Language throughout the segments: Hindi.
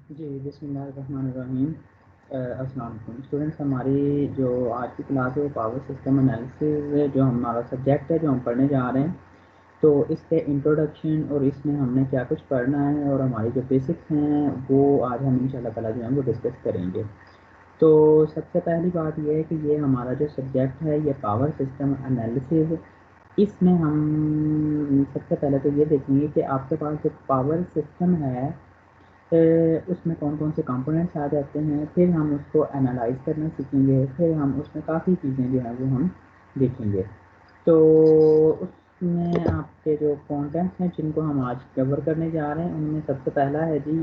जी, बिस्मिल्लाहिर्रहमानिर्रहीम। अस्सलाम वालेकुम स्टूडेंट्स। हमारी जो आज की क्लास है वो पावर सिस्टम एनालिसिस जो हमारा सब्जेक्ट है जो हम पढ़ने जा रहे हैं। तो इसके इंट्रोडक्शन और इसमें हमने क्या कुछ पढ़ना है और हमारी जो बेसिक्स हैं वो आज हम इंशाल्लाह ताला जो है वो डिस्कस करेंगे। तो सबसे पहली बात ये है कि ये हमारा जो सब्जेक्ट है ये पावर सिस्टम एनालिसिस, इसमें हम सबसे पहले तो ये देखेंगे कि आपके पास जो पावर सिस्टम है उसमें कौन कौन से कंपोनेंट्स आ जाते हैं। फिर हम उसको एनालाइज करना सीखेंगे, फिर हम उसमें काफ़ी चीज़ें जो हैं वो हम देखेंगे। तो उसमें आपके जो कंटेंट्स हैं जिनको हम आज कवर करने जा रहे हैं उनमें सबसे पहला है जी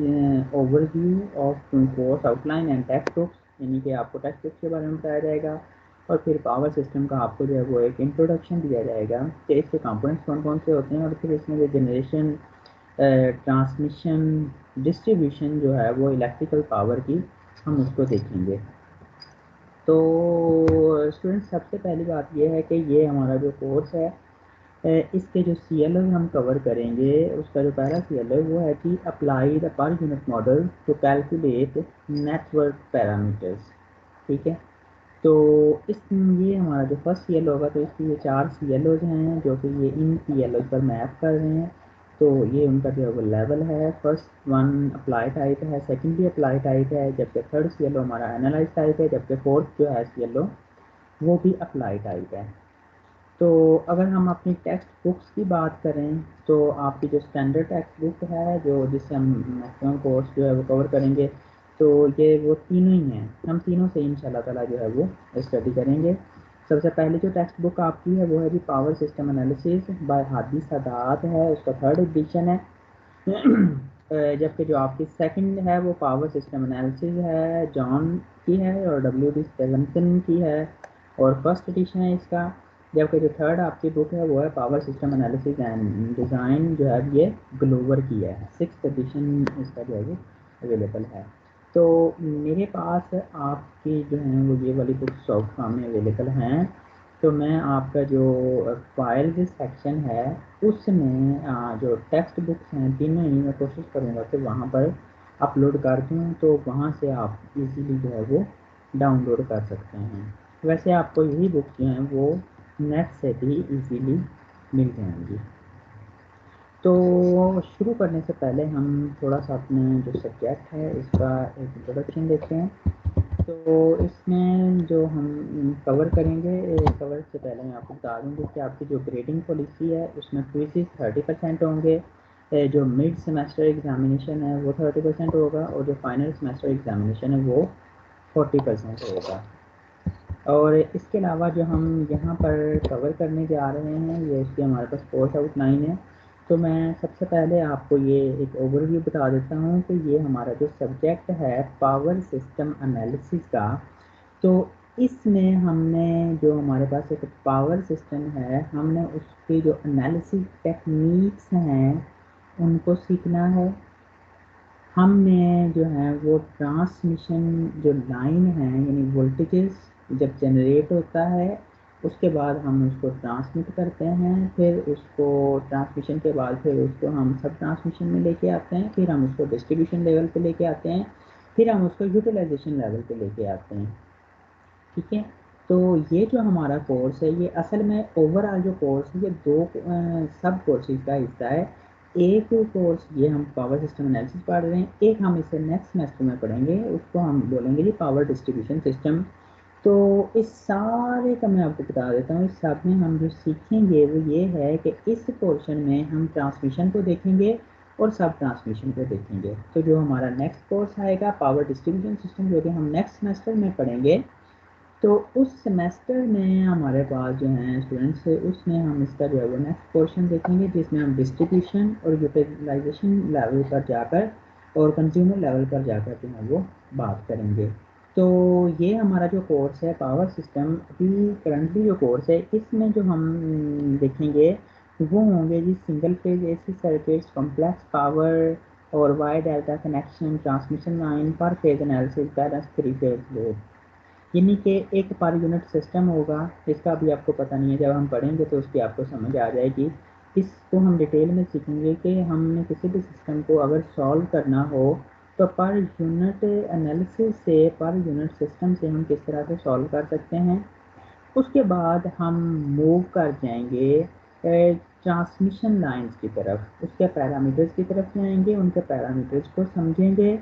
overview of course outline and text books, यानी कि आपको टेक्स्ट बुक्स के बारे में बताया जाएगा। और फिर पावर सिस्टम का आपको जो है वो एक इंट्रोडक्शन दिया जाएगा कि इसके कंपोनेंट्स कौन कौन से होते हैं, और फिर इसमें जो जनरेशन, ट्रांसमिशन, डिस्ट्रीब्यूशन जो है वो इलेक्ट्रिकल पावर की हम उसको देखेंगे। तो स्टूडेंट्स सबसे पहली बात ये है कि ये हमारा जो कोर्स है इसके जो सी एल हम कवर करेंगे, उसका जो पहला सी एल वो है कि apply the per unit model to calculate network parameters. ठीक है। तो इस ये हमारा जो फर्स्ट सी एल होगा, तो इसकी ये 4 सी एल हैं जो कि ये इन सी एल पर मैप कर रहे हैं। तो ये उनका जो है वो लेवल है। फर्स्ट वन अप्लाई टाइप है, सेकंड भी अप्लाई टाइप है, जबकि थर्ड सी एल हमारा एनालाइज टाइप है, जबकि फोर्थ जो है सी एल वो भी अप्लाई टाइप है। तो अगर हम अपनी टेक्स्ट बुक्स की बात करें तो आपकी जो स्टैंडर्ड टेक्स्ट बुक है जो जिससे हम मैक्सिमम कोर्स जो है वो कवर करेंगे, तो ये वो तीनों ही हैं। हम तीनों से इंशाल्लाह ताला जो है वो स्टडी करेंगे। सबसे पहले जो टेक्स्ट बुक आपकी है वो है जी power system analysis by Hadi Saadat है, उसका थर्ड एडिशन है। जबकि जो आपकी सेकंड है वो पावर सिस्टम एनालिसिस है, जॉन की है और डब्ल्यू डी स्टेवनसन की है, और फर्स्ट एडिशन है इसका। जबकि जो थर्ड आपकी बुक है वो है power system analysis and design, जो है ये ग्लोवर की है। सिक्स एडिशन इसका जो है वो अवेलेबल है। तो मेरे पास आपकी जो है वो ये वाली बुक सॉफ्ट फॉर्म में अवेलेबल हैं। तो मैं आपका जो फाइल सेक्शन है उसमें जो टेक्स्ट बुक्स हैं तीनों ही मैं कोशिश करूँगा कि वहाँ पर अपलोड कर दूँ, तो वहाँ से आप इजीली जो है वो डाउनलोड कर सकते हैं। वैसे आपको यही बुक्स जो हैं वो नेट से भी इजीली मिल जाएंगी। तो शुरू करने से पहले हम थोड़ा सा अपने जो सब्जेक्ट है इसका एक इंट्रोडक्शन देखते हैं। तो इसमें जो हम कवर करेंगे, कवर से पहले मैं आपको बता दूंगी कि आपकी जो ग्रेडिंग पॉलिसी है उसमें क्विज़ेस 30% होंगे, जो मिड सेमेस्टर एग्जामिनेशन है वो 30% होगा, और जो फाइनल सेमेस्टर एग्जामिनेशन है वो 40% होगा। और इसके अलावा जो हम यहाँ पर कवर करने जा रहे हैं ये इसकी हमारे पास कोर्स आउटलाइन है। तो मैं सबसे पहले आपको ये एक ओवरव्यू बता देता हूँ कि ये हमारा जो सब्जेक्ट है पावर सिस्टम एनालिसिस का, तो इसमें हमने जो हमारे पास एक पावर सिस्टम है हमने उसकी जो एनालिसिस टेक्निक्स हैं उनको सीखना है। हमने जो है वो ट्रांसमिशन जो लाइन है यानी वोल्टेजेस जब जनरेट होता है उसके बाद हम उसको ट्रांसमिट करते हैं, फिर उसको ट्रांसमिशन के बाद फिर उसको हम सब ट्रांसमिशन में लेके आते हैं, फिर हम उसको डिस्ट्रीब्यूशन लेवल पे लेके आते हैं, फिर हम उसको यूटिलाइजेशन लेवल पे लेके आते हैं। ठीक है। तो ये जो हमारा कोर्स है ये असल में ओवरऑल जो कोर्स है ये दो सब कोर्सेज का हिस्सा है। एक कोर्स ये हम पावर सिस्टम एनालिसिस पढ़ रहे हैं, एक हम इसे नेक्स्ट सेमेस्टर में पढ़ेंगे, उसको हम बोलेंगे जी पावर डिस्ट्रीब्यूशन सिस्टम। तो इस सारे का मैं आपको बता देता हूँ, इस सब में हम जो सीखेंगे वो ये है कि इस पोर्शन में हम ट्रांसमिशन को देखेंगे और सब ट्रांसमिशन को देखेंगे। तो जो हमारा नेक्स्ट कोर्स आएगा पावर डिस्ट्रीब्यूशन सिस्टम जो कि हम नेक्स्ट सेमेस्टर में पढ़ेंगे, तो उस सेमेस्टर में हमारे पास जो हैं स्टूडेंट्स उसमें हम इसका जो है वो नेक्स्ट पोर्शन देखेंगे जिसमें हम डिस्ट्रीब्यूशन और यूटिलाइजेशन लेवल पर जाकर और कंज्यूमर लेवल पर जाकर जो है वो बात करेंगे। तो ये हमारा जो कोर्स है पावर सिस्टम, अभी करंटली जो कोर्स है इसमें जो हम देखेंगे वो होंगे जी single phase AC circuits, complex power और Y delta connection, transmission line, per phase analysis, balance three phase load. यानी कि एक पर यूनिट सिस्टम होगा, इसका भी आपको पता नहीं है, जब हम पढ़ेंगे तो उसकी आपको समझ आ जाएगी। इसको हम डिटेल में सीखेंगे कि हमने किसी भी सिस्टम को अगर सॉल्व करना हो तो पर यूनिट एनालिसिस से, पर यूनिट सिस्टम से हम किस तरह से सॉल्व कर सकते हैं। उसके बाद हम मूव कर जाएंगे ट्रांसमिशन लाइंस की तरफ, उसके पैरामीटर्स की तरफ जाएंगे, उनके पैरामीटर्स को समझेंगे।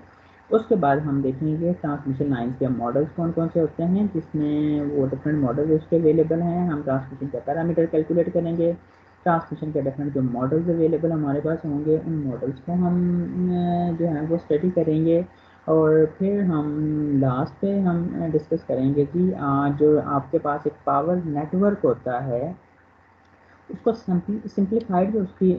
उसके बाद हम देखेंगे ट्रांसमिशन लाइंस के मॉडल्स कौन कौन से होते हैं, जिसमें वो डिफरेंट मॉडल्स उसके अवेलेबल हैं। हम ट्रांसमिशन का पैरामीटर कैलकुलेट करेंगे, ट्रांसमिशन के डिफरेंट जो मॉडल्स अवेलेबल हमारे पास होंगे उन मॉडल्स को हम जो है वो स्टडी करेंगे। और फिर हम लास्ट पे हम डिस्कस करेंगे कि जो आपके पास एक पावर नेटवर्क होता है उसको सिंप्लीफाइड जो उसकी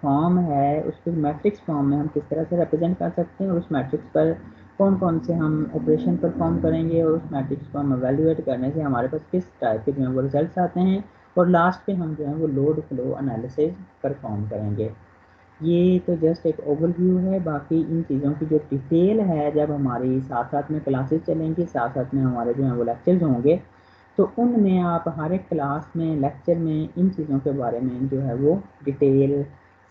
फॉर्म है, उसको मैट्रिक्स फॉर्म में हम किस तरह से रिप्रेजेंट कर सकते हैं, और उस मैट्रिक्स पर कौन कौन से हम ऑपरेशन परफॉर्म करेंगे, और उस मैट्रिक्स को हम एवेल्युएट करने से हमारे पास किस टाइप के जो है वो रिजल्ट्स आते हैं, और लास्ट पे हम जो है वो लोड फ्लो एनालिसिस परफॉर्म करेंगे। ये तो जस्ट एक ओवरव्यू है, बाकी इन चीज़ों की जो डिटेल है जब हमारी साथ साथ में क्लासेस चलेंगी, साथ साथ में हमारे जो है वो लेक्चर्स होंगे, तो उनमें आप हर एक क्लास में लेक्चर में इन चीज़ों के बारे में जो है वो डिटेल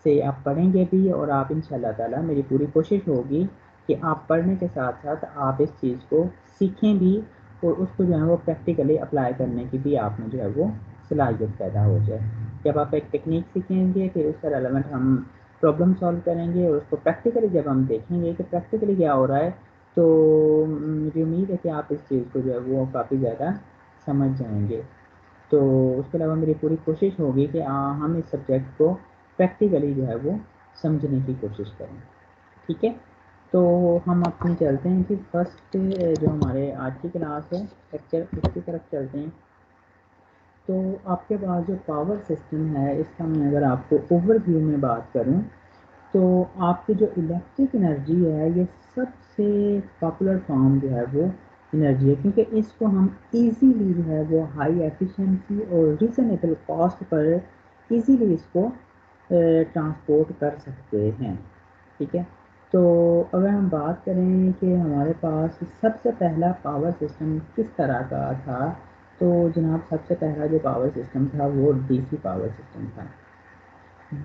से आप पढ़ेंगे भी, और आप इंशाल्लाह ताला मेरी पूरी कोशिश होगी कि आप पढ़ने के साथ साथ आप इस चीज़ को सीखें भी, और उसको जो है वो प्रैक्टिकली अप्लाई करने की भी आप में जो है वो सलाहियत पैदा हो जाए। जब आप एक टेक्निक सीखेंगे फिर उसका रेलेवेंट हम प्रॉब्लम सॉल्व करेंगे, और उसको प्रैक्टिकली जब हम देखेंगे कि प्रैक्टिकली क्या हो रहा है, तो मुझे उम्मीद है कि आप इस चीज़ को जो है वो काफ़ी ज़्यादा समझ जाएंगे। तो उसके अलावा मेरी पूरी कोशिश होगी कि हम इस सब्जेक्ट को प्रैक्टिकली जो है वो समझने की कोशिश करें। ठीक है, तो हम अपनी चलते हैं कि फर्स्ट जो हमारे आज की क्लास है लेक्चर, उसकी तरफ चलते हैं। तो आपके पास जो पावर सिस्टम है इसका मैं अगर आपको ओवरव्यू में बात करूं, तो आपकी जो इलेक्ट्रिक एनर्जी है ये सबसे पॉपुलर फॉर्म जो है वो एनर्जी है, क्योंकि इसको हम इजीली जो है वो हाई एफिशिएंसी और रीजनेबल कॉस्ट पर इजीली इसको ट्रांसपोर्ट कर सकते हैं। ठीक है, तो अगर हम बात करें कि हमारे पास सबसे पहला पावर सिस्टम किस तरह का था, तो जनाब सबसे पहला जो पावर सिस्टम था वो डीसी पावर सिस्टम था।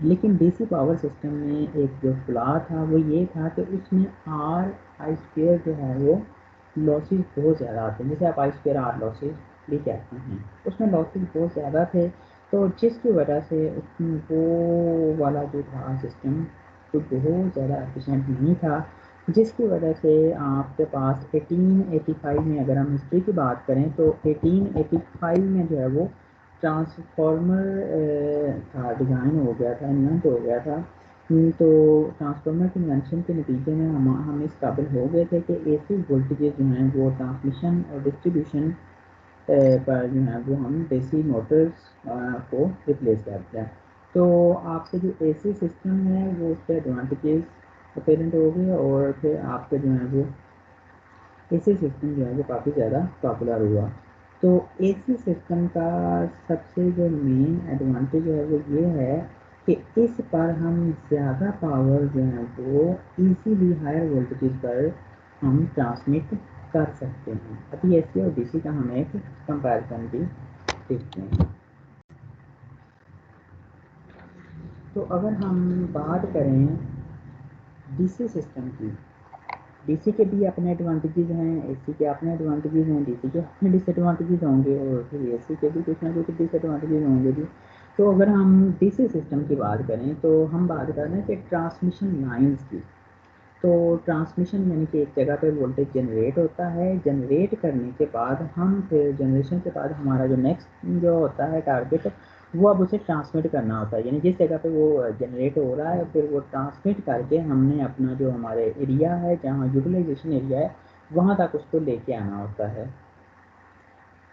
लेकिन डीसी पावर सिस्टम में एक जो फ्लॉ था वो ये था कि उसमें आर आई स्क्वेयर जो है वो लॉसेस बहुत ज़्यादा आते हैं, जैसे आप आई स्क्वेयर आर लॉसेस भी कहते हैं, उसमें लॉसेस बहुत ज़्यादा थे। तो जिसकी वजह से वो वाला जो था सिस्टम तो बहुत ज़्यादा एफिशिएंट नहीं था, जिसकी वजह से आपके पास 1885 में, अगर हम हिस्ट्री की बात करें तो 1885 में जो है वो ट्रांसफार्मर था, डिज़ाइन हो गया था, इन्वेंट हो गया था। तो ट्रांसफार्मर के इन्वेंशन के नतीजे में हम इस काबिल हो गए थे कि एसी वोल्टेजेस जो हैं वो ट्रांसमिशन और डिस्ट्रीब्यूशन पर जो है वो हम डीसी मोटर्स को रिप्लेस करते हैं। तो आपके जो एसी सिस्टम है वो उसके एडवांटेजेस अपेरेंट हो गए, और फिर आपके जो है वो एसी सिस्टम जो है वो काफ़ी ज़्यादा पॉपुलर हुआ। तो एसी सिस्टम का सबसे जो मेन एडवांटेज है वो ये है कि इस पर हम ज़्यादा पावर जो है वो इजीली हायर वोल्टेज पर हम ट्रांसमिट कर सकते हैं। अभी एसी और डीसी का हम एक कंपैरिजन भी देखते हैं। तो अगर हम बात करें डीसी सिस्टम की, डीसी के भी अपने एडवांटेजेस हैं, एसी के अपने एडवांटेजेस हैं, डीसी के अपने डिसएडवांटेजेस होंगे, और फिर एसी के भी कुछ ना कुछ डिसएडवांटेजेस होंगे भी। तो अगर हम डीसी सिस्टम की बात करें तो हम बात कर रहे हैं कि ट्रांसमिशन लाइंस की। तो ट्रांसमिशन यानी कि एक जगह पे वोल्टेज जनरेट होता है, जनरेट करने के बाद हम फिर जनरेशन के बाद हमारा जो नेक्स्ट जो होता है टारगेट, वो अब उसे ट्रांसमिट करना होता है, यानी जिस जगह पे वो जनरेट हो रहा है फिर वो ट्रांसमिट करके हमने अपना जो हमारे एरिया है जहाँ यूटिलाइजेशन एरिया है वहाँ तक उसको लेके आना होता है।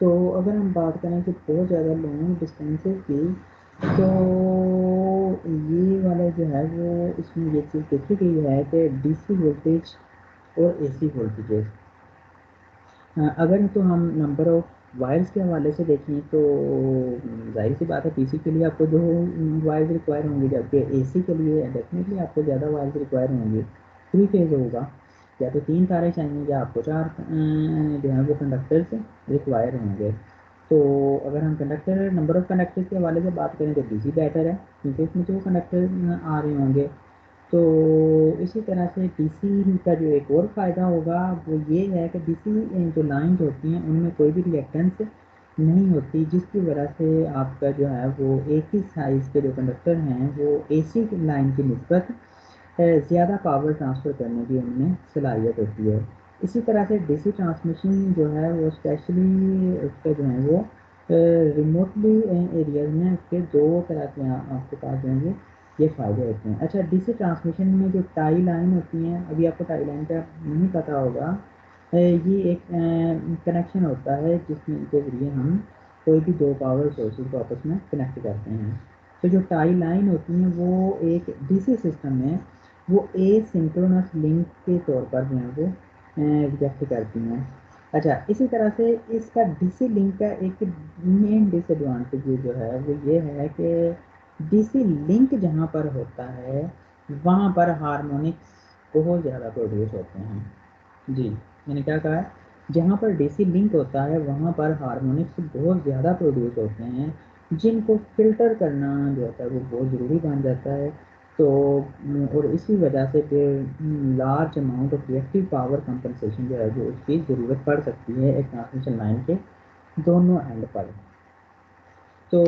तो अगर हम बात करें कि बहुत ज़्यादा लॉन्ग डिस्टेंसेस की, तो ये वाला जो है वो इसमें ये चीज़ देखी गई है कि डीसी वोल्टेज और एसी वोल्टेजेस, अगर तो हम नंबर ऑफ वायर्स के हवाले से देखें तो जाहिर सी बात है डीसी के लिए आपको दो वायर्स रिक्वायर होंगी, जबकि एसी के लिए डेफिनेटली आपको ज़्यादा वायर्स रिक्वायर होंगी। थ्री फेज होगा, या तो तीन तारें चाहिए या आपको चार जो है वो कंडक्टर्स रिक्वायर होंगे। तो अगर हम कंडक्टर नंबर ऑफ कंडक्टर्स के हवाले से बात करें तो डीसी बेटर है, क्योंकि इसमें जो कंडक्टर आ रहे होंगे तो इसी तरह से डीसी का जो एक और फ़ायदा होगा वो ये है कि डीसी जो लाइन्स होती हैं उनमें कोई भी रिएक्टेंस नहीं होती, जिसकी वजह से आपका जो है वो एक ही साइज़ के जो कंडक्टर हैं वो एसी लाइन की निस्बत ज़्यादा पावर ट्रांसफ़र करने की उनमें सलाहियत होती है। इसी तरह से डीसी ट्रांसमिशन जो है वो स्पेशली उसका जो है वो रिमोटली एरियाज़ में उसके दो तरह के आपके पास जो हैं ये फ़ायदे होते हैं। अच्छा, डीसी ट्रांसमिशन में जो टाई लाइन होती हैं, अभी आपको टाई लाइन का नहीं पता होगा, ये एक कनेक्शन होता है जिसमें के ज़रिए हम कोई भी दो पावर सोर्सेज को आपस में कनेक्ट करते हैं। तो जो टाई लाइन होती हैं वो एक डीसी सिस्टम में वो एसिंक्रोनस लिंक के तौर पर जो है वो रिजेक्ट करती हैं। अच्छा, इसी तरह से इसका डीसी लिंक का एक मेन डिसएडवांटेज जो है वो ये है कि डीसी लिंक जहाँ पर होता है वहाँ पर हार्मोनिक्स बहुत ज़्यादा प्रोड्यूस होते हैं। जी, मैंने क्या कहा है, जहाँ पर डीसी लिंक होता है वहाँ पर हार्मोनिक्स बहुत ज़्यादा प्रोड्यूस होते हैं, जिनको फ़िल्टर करना जो होता है वो बहुत ज़रूरी बन जाता है। तो और इसी वजह से फिर large amount of reactive power compensation जो है वो उसकी ज़रूरत पड़ सकती है एक ट्रांसमिशन लाइन के दोनों एंड पर। तो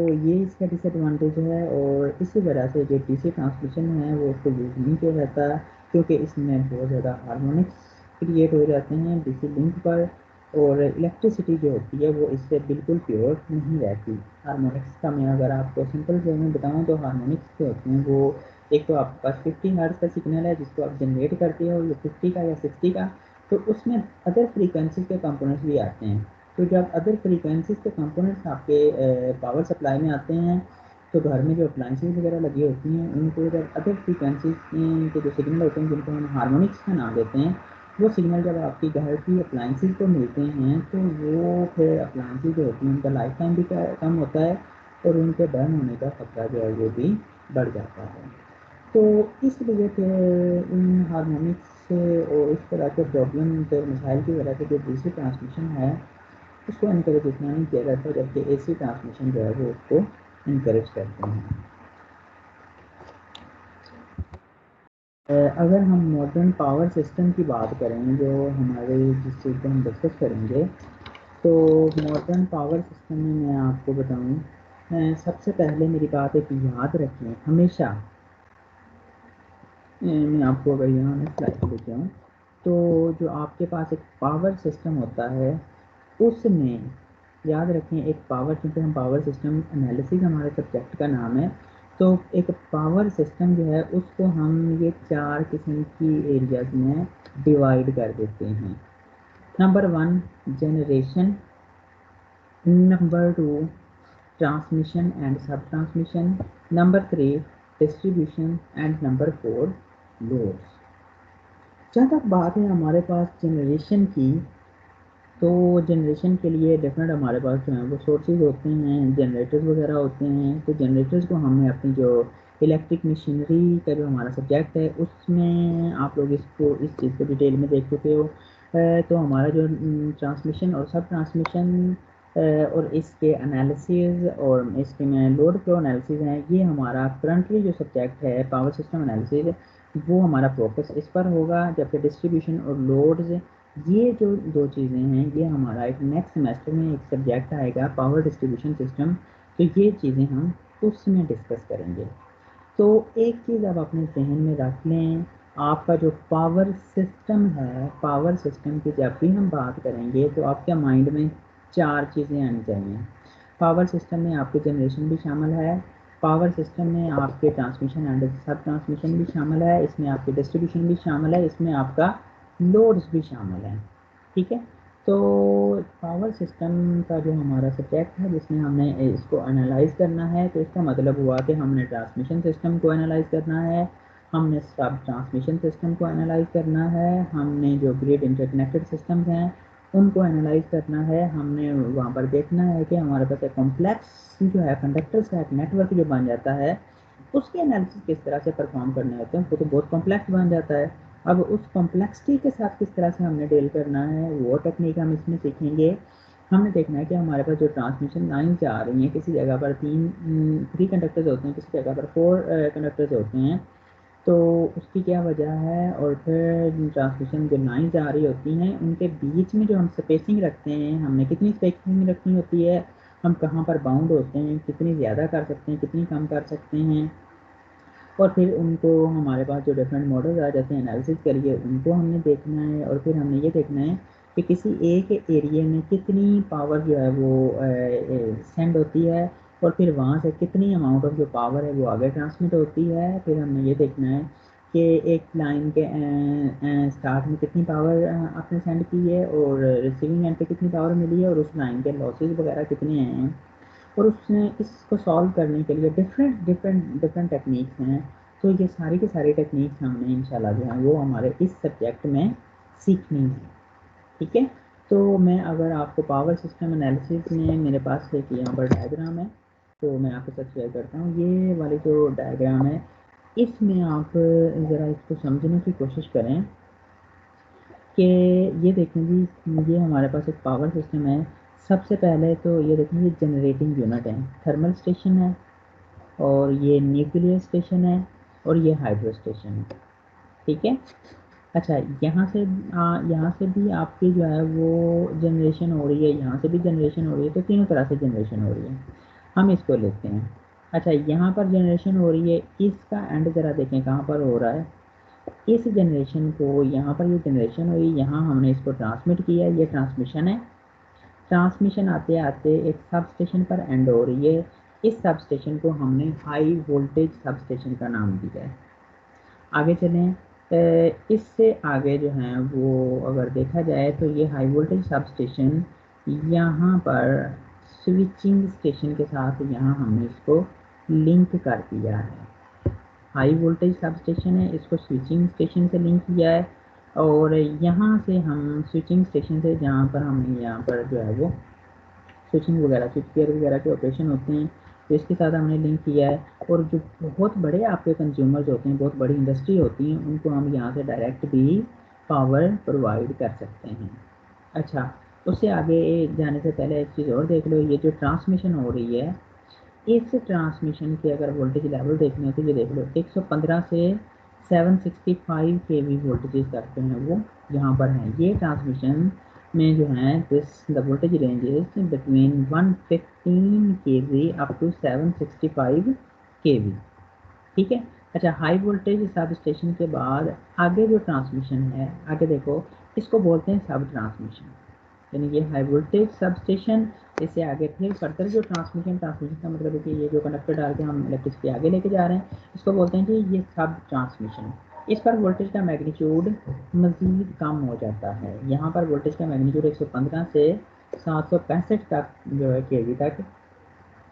ये इसका डिसएडवांटेज है और इसी वजह से जो डीसी ट्रांसमिशन है वो उसको यूज़ नहीं किया जाता, क्योंकि इसमें बहुत ज़्यादा हार्मोनिक्स क्रिएट हो जाते हैं डीसी लिंक पर, और इलेक्ट्रिसिटी जो होती है वो इससे बिल्कुल प्योर नहीं रहती। हार्मोनिक्स का मैं अगर आपको सिंपल वे में बताऊँ तो हार्मोनिक्स जो होते हैं वो एक तो आपके पास 50 हर्ट्ज़ का सिग्नल है जिसको आप जनरेट करते हो, ये 50 का या 60 का, तो उसमें अदर फ्रीक्वेंसीज के कंपोनेंट्स भी आते हैं। तो जब अदर फ्रीक्वेंसीज के कंपोनेंट्स आपके पावर सप्लाई में आते हैं तो घर में जो अप्लाइंसेस वगैरह लगी होती हैं उनको जब अदर फ्रीक्वेंसीज के जो सिग्नल होते हैं जिनको हम हार्मोनिक्स का नाम देते हैं, वो सिग्नल जब आपकी घर की अप्लाइंसेस को मिलते हैं तो वो फिर अप्लाइंसेस जो होती हैं उनका लाइफ टाइम भी कम होता है और उनके बर्न होने का खतरा जो है वो भी बढ़ जाता है। तो इसलिए फिर इन हार्मोनिक्स से और इस तरह के प्रॉब्लम और मसाइल की वजह से जो डीसी ट्रांसमिशन है उसको इनकरेज इतना नहीं किया जाता, जबकि एसी ट्रांसमिशन जो है वो उसको इनकरेज करते हैं। अगर हम मॉडर्न पावर सिस्टम की बात करें जो हमारे जिस चीज़ को हम डिस्कस करेंगे, तो मॉडर्न पावर सिस्टम में मैं आपको बताऊं, सबसे पहले मेरी बात एक याद रखें हमेशा, मैं आपको अगर यहाँ मैं स्लाइड लेके जाऊँ तो जो आपके पास एक पावर सिस्टम होता है उसमें याद रखें एक पावर, क्योंकि हम पावर सिस्टम एनालिसिस हमारे सब्जेक्ट का नाम है, तो एक पावर सिस्टम जो है उसको हम ये चार किस्म की एरियाज में डिवाइड कर देते हैं। Number one, generation. Number two, transmission and sub transmission. Number three, distribution. And number four, loads. जहाँ तक बात है हमारे पास जनरेशन की, तो जनरेशन के लिए डिफरेंट हमारे पास जो है वो सोर्सेज होते हैं, जनरेटर्स वगैरह होते हैं। तो जनरेटर्स को हमने अपनी जो इलेक्ट्रिक मशीनरी का जो हमारा सब्जेक्ट है उसमें आप लोग इसको इस चीज़ को डिटेल में देख चुके हो। तो हमारा जो ट्रांसमिशन और सब ट्रांसमिशन और इसके एनालिसिस और इसके में लोड फ्लो एनालिसिस हैं, ये हमारा करंटली जो सब्जेक्ट है पावर सिस्टम एनालिसिस, वो हमारा फोकस इस पर होगा। जबकि डिस्ट्रीब्यूशन और लोड्स, ये जो दो चीज़ें हैं ये हमारा एक नेक्स्ट सेमेस्टर में एक सब्जेक्ट आएगा पावर डिस्ट्रीब्यूशन सिस्टम, तो ये चीज़ें हम उसमें डिस्कस करेंगे। तो एक चीज़ अब अपने जहन में रख लें, आपका जो पावर सिस्टम है, पावर सिस्टम की जब भी हम बात करेंगे तो आपके माइंड में चार चीज़ें आनी चाहिए। पावर सिस्टम में आपके जनरेशन भी शामिल है, पावर सिस्टम में आपके ट्रांसमिशन एंड सब ट्रांसमिशन भी शामिल है, इसमें आपके डिस्ट्रीब्यूशन भी शामिल है, इसमें आपका लोड्स भी शामिल हैं। ठीक है, तो पावर सिस्टम का जो हमारा सब्जेक्ट है जिसमें हमने इसको एनालाइज करना है, तो इसका मतलब हुआ कि हमने ट्रांसमिशन सिस्टम को एनालाइज करना है, हमने सब ट्रांसमिशन सिस्टम को एनालाइज करना है, हमने जो ग्रिड इंटरकनेक्टेड सिस्टम्स हैं उनको एनालाइज करना है, हमने वहाँ पर देखना है कि हमारे पास एक कॉम्प्लेक्स जो है कंडक्टर्स का एक नेटवर्क जो बन जाता है उसके एनालिसिस किस तरह से परफॉर्म करने होते हैं, वो तो बहुत कॉम्प्लेक्स बन जाता है। अब उस कॉम्प्लेक्सिटी के साथ किस तरह से हमने डील करना है वो टेक्निक हम इसमें सीखेंगे। हमने देखना है कि हमारे पास जो ट्रांसमिशन लाइन जा रही हैं, किसी जगह पर थ्री कंडक्टर्स होते हैं, किसी जगह पर फोर कंडक्टर्स होते हैं। तो उसकी क्या वजह है, और फिर ट्रांसमिशन जो लाइन्स आ रही होती हैं उनके बीच में जो हम स्पेसिंग रखते हैं, हमने कितनी स्पेसिंग रखनी होती है, हम कहाँ पर बाउंड होते हैं, कितनी ज़्यादा कर सकते हैं, कितनी कम कर सकते हैं, और फिर उनको हमारे पास जो डिफरेंट मॉडल्स आ जाते हैं एनालिसिस करिए, उनको हमने देखना है, और फिर हमने ये देखना है कि किसी एक एरिया में कितनी पावर जो है वो सेंड होती है, और फिर वहाँ से कितनी अमाउंट ऑफ जो पावर है वो आगे ट्रांसमिट होती है। फिर हमने ये देखना है कि एक लाइन के स्टार्ट में कितनी पावर आपने सेंड की है, और रिसीविंग एंड पे कितनी पावर मिली है, और उस लाइन के लॉसेज वगैरह कितने हैं, और उसने इसको सॉल्व करने के लिए डिफरेंट टेक्निक्स हैं। तो ये सारी की सारी टेक्निक्स हमने इंशाल्लाह जो है वो हमारे इस सब्जेक्ट में सीखनी है। ठीक है, तो मैं अगर आपको पावर सिस्टम एनालिसिस में मेरे पास एक यहाँ पर डायग्राम है, तो मैं आपके साथ शेयर करता हूँ। ये वाली जो डायग्राम है, इसमें आप ज़रा इसको समझने की कोशिश करें कि ये देखें जी, ये हमारे पास एक पावर सिस्टम है। सबसे पहले तो ये देखें, ये जनरेटिंग यूनिट है, थर्मल स्टेशन है, और ये न्यूक्लियर स्टेशन है, और ये हाइड्रो स्टेशन है। ठीक है, अच्छा, यहाँ से भी आपकी जो है वो जनरेशन हो रही है, यहाँ से भी जनरेशन हो रही है, तो तीनों तरह से जनरेशन हो रही है। हम इसको लेते हैं। अच्छा, यहाँ पर जनरेशन हो रही है, इसका एंड ज़रा देखें कहाँ पर हो रहा है। इस जनरेशन को, यहाँ पर ये जनरेशन हुई, यहाँ हमने इसको ट्रांसमिट किया, ये ट्रांसमिशन है। ट्रांसमिशन आते आते एक सब स्टेशन पर एंड हो रही है। इस सब स्टेशन को हमने हाई वोल्टेज सब स्टेशन का नाम दिया है। आगे चलें, इससे आगे जो है वो अगर देखा जाए तो ये हाई वोल्टेज सब स्टेशन यहाँ पर स्विचिंग स्टेशन के साथ यहाँ हमने इसको लिंक कर दिया है। हाई वोल्टेज सब स्टेशन है, इसको स्विचिंग स्टेशन से लिंक किया है, और यहाँ से हम स्विचिंग स्टेशन से, जहाँ पर हमने यहाँ पर जो है वो स्विचिंग वगैरह, स्विच गियर वगैरह के ऑपरेशन होते हैं, तो इसके साथ हमने लिंक किया है। और जो बहुत बड़े आपके कंज्यूमर्स होते हैं, बहुत बड़ी इंडस्ट्री होती हैं, उनको हम यहाँ से डायरेक्ट भी पावर प्रोवाइड कर सकते हैं। अच्छा, उससे आगे जाने से पहले एक चीज़ और देख लो, ये जो ट्रांसमिशन हो रही है, इस ट्रांसमिशन के अगर वोल्टेज लेवल देखना है तो ये देख लो, 115 से 765 केवी वोल्टेज तक जो है वो यहाँ पर है। ये ट्रांसमिशन में जो है this the voltage range is between 115 kV up to 765 kV. ठीक है, अच्छा, हाई वोल्टेज सब स्टेशन के बाद आगे जो ट्रांसमिशन है, आगे देखो, इसको बोलते हैं सब ट्रांसमिशन, यानी ये हाई वोल्टेज सब स्टेशन। इससे आगे फिर फर्दर जो ट्रांसमिशन का मतलब है कि ये जो कंडक्टर डाल के हम इलेक्ट्रिसिटी आगे लेके जा रहे हैं, इसको बोलते हैं कि ये सब ट्रांसमिशन। इस पर वोल्टेज का मैग्नीट्यूड मज़ीद कम हो जाता है। यहाँ पर वोल्टेज का मैग्नीट्यूड 115 से 765 तक जो है केवी तक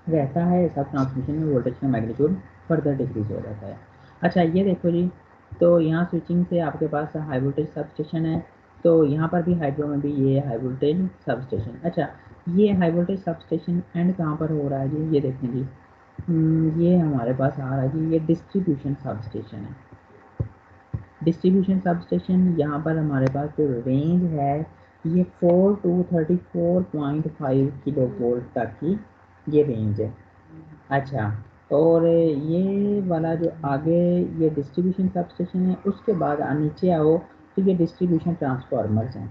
रहता है। सब ट्रांसमिशन में वोल्टेज का मैग्नीट्यूड फर्दर डिक्रीज हो जाता है। अच्छा, ये देखो जी, तो यहाँ स्विचिंग से आपके पास हाई वोल्टेज सब स्टेशन है, तो यहाँ पर भी हाइड्रो में भी ये हाई वोल्टेज सब स्टेशन। अच्छा, ये high voltage sub station and कहाँ पर हो रहा है जी, ये देखें जी, ये हमारे पास आ रहा है जी, ये डिस्ट्रीब्यूशन सब स्टेशन है। डिस्ट्रीब्यूशन सब स्टेशन, यहाँ पर हमारे पास जो रेंज है ये 4 to 34.5 किलो वोल्ट तक की ये रेंज है। अच्छा, और ये वाला जो आगे ये डिस्ट्रीब्यूशन सब स्टेशन है, उसके बाद नीचे आओ तो ये डिस्ट्रीब्यूशन ट्रांसफार्मर्स हैं,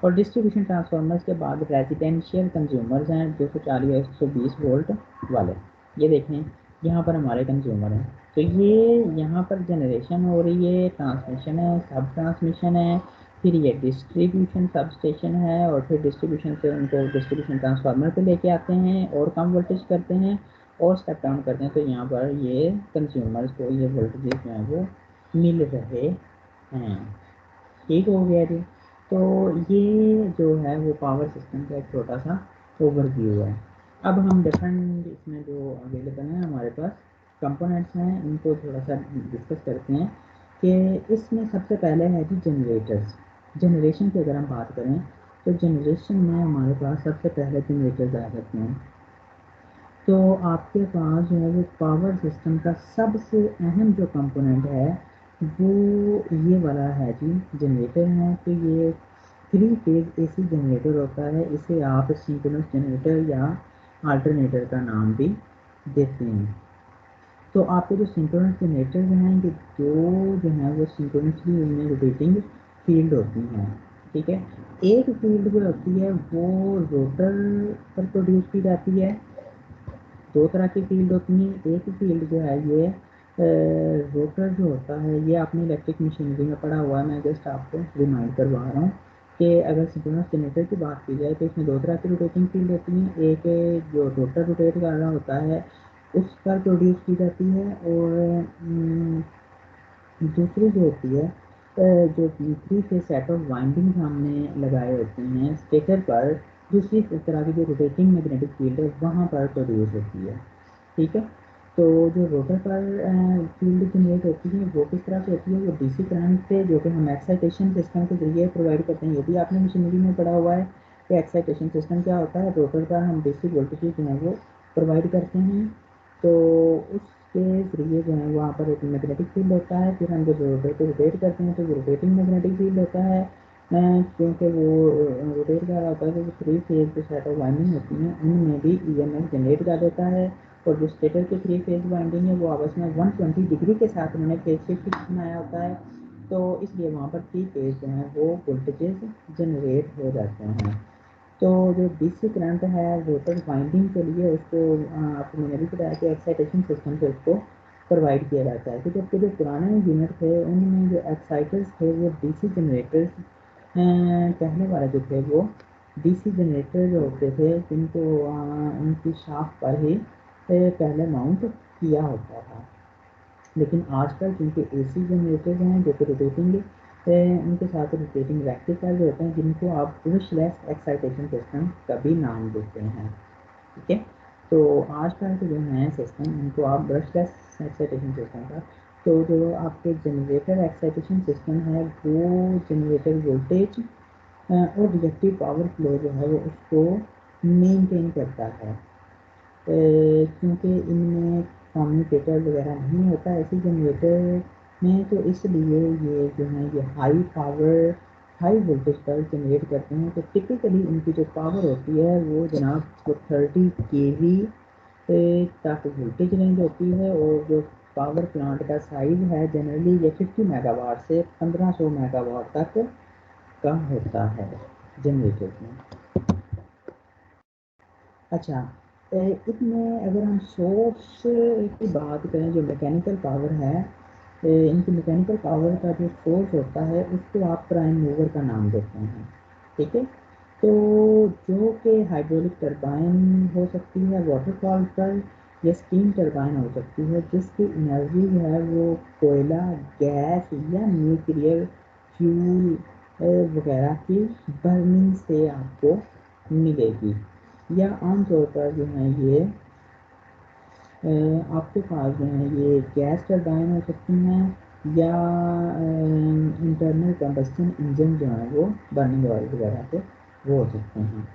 और डिस्ट्रीब्यूशन ट्रांसफार्मर्स के बाद रेजिडेंशियल कंज्यूमर्स हैं 240 या 120 वोल्ट वाले। ये देखें, यहाँ पर हमारे कंज्यूमर हैं, तो ये यहाँ पर जनरेशन हो रही है, ट्रांसमिशन है, सब ट्रांसमिशन है, फिर ये डिस्ट्रीब्यूशन सब स्टेशन है, और फिर डिस्ट्रीब्यूशन से उनको डिस्ट्रीब्यूशन ट्रांसफार्मर पे लेके आते हैं और कम वोल्टेज करते हैं और स्टेप डाउन करते हैं। तो यहाँ पर ये कंज्यूमर्स को ये वोल्टेज जो है वो मिल रहे हैं। ठीक हो गया जी, तो ये जो है वो पावर सिस्टम का एक छोटा सा ओवरव्यू है। अब हम डिफरेंट इसमें जो अवेलेबल हैं हमारे पास कंपोनेंट्स हैं, उनको थोड़ा सा डिस्कस करते हैं कि इसमें सबसे पहले है जी जनरेटर्स। जनरेशन की अगर हम बात करें तो जनरेशन में हमारे पास सबसे पहले जनरेटर्स आ जाते हैं। तो आपके पास जो है वो पावर सिस्टम का सबसे अहम जो कंपोनेंट है वो ये वाला है जी, जनरेटर है। तो ये 3 फेज एसी जनरेटर होता है, इसे आप सिंक्रोनस जनरेटर या अल्टरनेटर का नाम भी देते हैं। तो आपके जो सिंक्रोनस जनरेटर्स हैं ये दो जो है वो सिंक्रोनसली उनमें रोटेटिंग फील्ड होती हैं, ठीक है। एक फील्ड जो होती है वो रोटर पर प्रोड्यूस की जाती है, दो तरह की फील्ड होती हैं। एक फील्ड जो है ये रोटर जो होता है, ये आपने इलेक्ट्रिक मशीनरी में पढ़ा हुआ है, मैं जस्ट आपको रिमाइंड करवा रहा हूँ कि अगर सिंक्रोनस जनरेटर की बात की जाए तो इसमें दो तरह की रोटेटिंग फील्ड होती हैं। एक जो रोटर रोटेट कर रहा होता है उस पर प्रोड्यूस की जाती है, और दूसरी जो होती है जो three phase set of windings हमने लगाए होते हैं स्टेटर पर, दूसरी तरह की जो रोटेटिंग मैग्नेटिक फील्ड है वहाँ पर प्रोड्यूस होती है, ठीक है। तो जो रोटर पर फील्ड जनरेट होती है वो किस तरह से होती है, वो डीसी करंट से जो कि हम एक्साइटेशन सिस्टम के जरिए प्रोवाइड करते हैं। ये भी आपने मशीनरी में पढ़ा हुआ है कि एक्साइटेशन सिस्टम क्या होता है, रोटर पर हम डीसी वोल्टेज जो है वो प्रोवाइड करते हैं। तो उसके ज़रिए जो है वहाँ पर एक मैग्नेटिक फील्ड होता है, फिर हम जब रोटर को रोटेट करते हैं तो वो रोटेटिंग मैग्नेटिक फील्ड होता है। क्योंकि वो रोटेट कर रहा होता है तो वो थ्री फेज जो सेट ऑफ वाइंडिंग होती हैं उनमें भी ईएमएफ जनरेट कर देता है। और जो स्टेटर की थ्री फेज वाइंडिंग है वो आपस में 120 डिग्री के साथ उन्होंने फेज शिफ्ट बनाया होता है, तो इसलिए वहाँ पर थ्री फेज जो है वो वोल्टेजेस जनरेट हो जाते हैं। तो जो डीसी करंट है रोटर वाइंडिंग के लिए उसको आपको मैंने भी बताया कि एक्साइटेशन सिस्टम से उसको प्रोवाइड किया जाता है। तो जबकि जो पुराने यूनिट थे उनमें जो एक्साइटर्स थे वो डीसी जनरेटर्स पहले वाले जो थे वो डीसी जनरेटर जो होते थे जिनको उनकी शाफ्ट पर ही पहले माउंट किया होता था। लेकिन आजकल चूँकि एसी जनरेटर हैं जो कि रोटेटिंग उनके साथ रोटेटिंग रेक्टिफायर जो होते हैं जिनको आप ब्रशलेस एक्साइटेशन सिस्टम का भी नाम देते हैं, ठीक है। तो आजकल के जो हैं सिस्टम उनको आप ब्रशलेस एक्साइटेशन सिस्टम का, तो जो आपके जनरेटर एक्साइटेशन सिस्टम है वो जनरेटर वोल्टेज और रिएक्टिव पावर फ्लो जो है वो उसको मेंटेन करता है। क्योंकि इनमें कम्यूटेटर वगैरह नहीं होता ऐसे जनरेटर में, तो इसलिए ये जो है ये हाई पावर हाई वोल्टेज पर जनरेट करते हैं। तो टिपिकली इनकी जो पावर होती है वो जनाब वो 30 केवी तक वोल्टेज रेंज होती है, और जो पावर प्लांट का साइज़ है जनरली ये 50 मेगावाट से 1500 मेगावाट तक का होता है जनरेटर में। अच्छा, इसमें अगर हम सोर्स की बात करें जो मैकेनिकल पावर है, इनकी मैकेनिकल पावर का जो सोर्स होता है उसको आप प्राइम मूवर का नाम देते हैं, ठीक है। तो जो कि हाइड्रोलिक टरबाइन हो सकती है वाटर फॉल पर, या स्टीम टरबाइन हो सकती है जिसकी एनर्जी जो है वो कोयला, गैस या न्यूक्लियर फ्यूल वगैरह की बर्निंग से आपको मिलेगी। या आम तौर पर जो है ये आपके पास जो है ये गैस टरबाइन हो सकती हैं, या इंटरनल कंबस्शन इंजन जो है वो बर्निंग ऑयल वगैरह के वो हो सकते हैं।